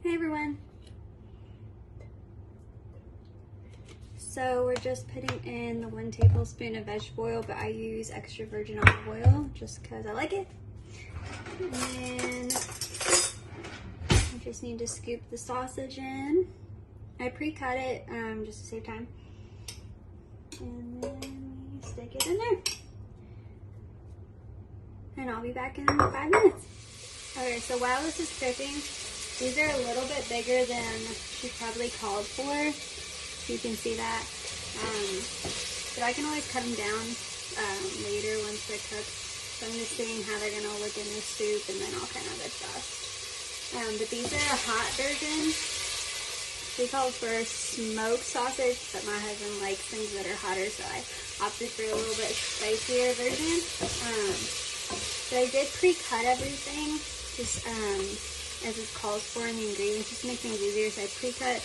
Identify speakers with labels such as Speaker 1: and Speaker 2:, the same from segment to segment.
Speaker 1: Hey everyone. So we're just putting in the 1 tablespoon of vegetable oil, but I use extra virgin olive oil just because I like it. And then I just need to scoop the sausage in. I pre-cut it just to save time. And then we stick it in there. And I'll be back in 5 minutes. Okay, so while this is cooking, these are a little bit bigger than she probably called for. So you can see that. But I can always cut them down later once they're cooked. So I'm just seeing how they're gonna look in the soup, and then I'll kind of adjust. But these are a hot version. She called for smoked sausage, but my husband likes things that are hotter, so I opted for a little bit spicier version. But I did pre-cut everything, just as it calls for in the ingredients, just to make things easier. So I pre-cut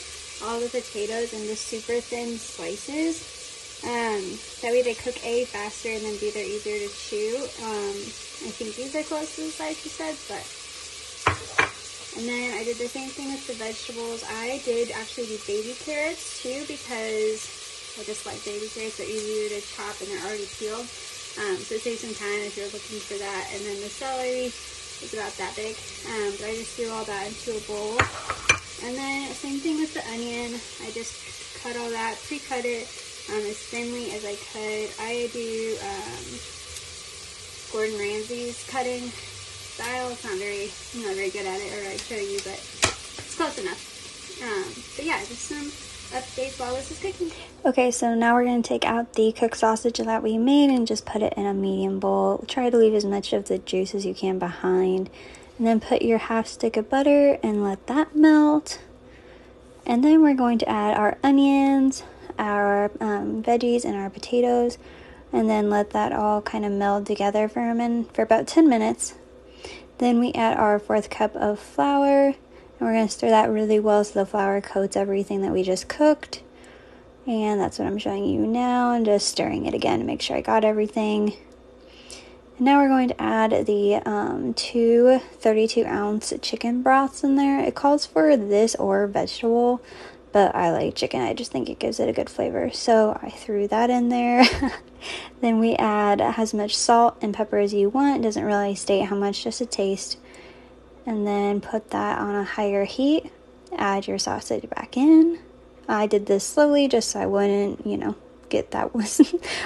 Speaker 1: all the potatoes into super thin slices. That way they cook A, faster, and then B, they're easier to chew. I think these are close to the size she said, but. And then I did the same thing with the vegetables. I did actually do baby carrots too, because I just like baby carrots. They're easier to chop and they're already peeled. So it saves some time if you're looking for that. And then the celery is about that big. But I just threw all that into a bowl. And then same thing with the onion. I just cut all that, pre-cut it as thinly as I could. I do Gordon Ramsay's cutting style. It's not very, I'm not very good at it, or I'd show you, but it's close enough. But yeah, just some updates while this is cooking. Okay, so now we're going to take out the cooked sausage that we made and just put it in a medium bowl. Try to leave as much of the juice as you can behind. And then put your half stick of butter and let that melt. And then we're going to add our onions, our veggies, and our potatoes. And then let that all kind of meld together for about 10 minutes. Then we add our 1/4 cup of flour. And we're going to stir that really well so the flour coats everything that we just cooked. And that's what I'm showing you now. And just stirring it again to make sure I got everything. And now we're going to add the 2 32-ounce chicken broths in there. It calls for this or vegetable, but I like chicken. I just think it gives it a good flavor. So I threw that in there. Then we add as much salt and pepper as you want. It doesn't really state how much, just a taste. And then put that on a higher heat. Add your sausage back in. I did this slowly just so I wouldn't, get that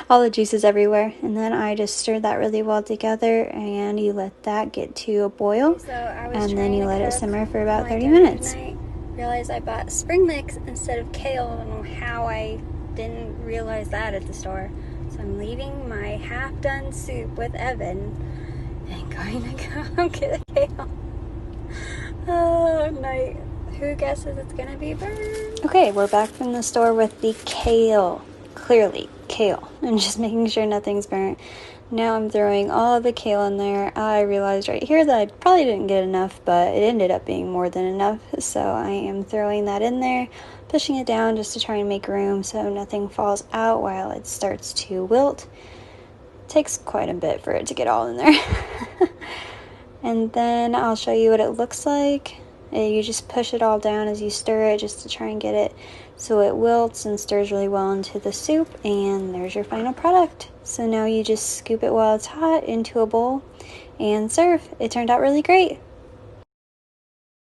Speaker 1: all the juices everywhere. And then I just stirred that really well together, and you let that get to a boil. So and then you let it simmer for about 30 minutes. I realized I bought spring mix instead of kale. I don't know how I didn't realize that at the store. So I'm leaving my half-done soup with Evan and going to go get a kale. Oh, night. Who guesses it's gonna be burned? Okay, we're back from the store with the kale. Clearly, kale. And just making sure nothing's burnt. Now I'm throwing all the kale in there. I realized right here that I probably didn't get enough, but it ended up being more than enough. So I am throwing that in there, pushing it down just to try and make room so nothing falls out while it starts to wilt. It takes quite a bit for it to get all in there. And then I'll show you what it looks like. You just push it all down as you stir it just to try and get it so it wilts and stirs really well into the soup, and there's your final product. So now you just scoop it while it's hot into a bowl and serve. It turned out really great.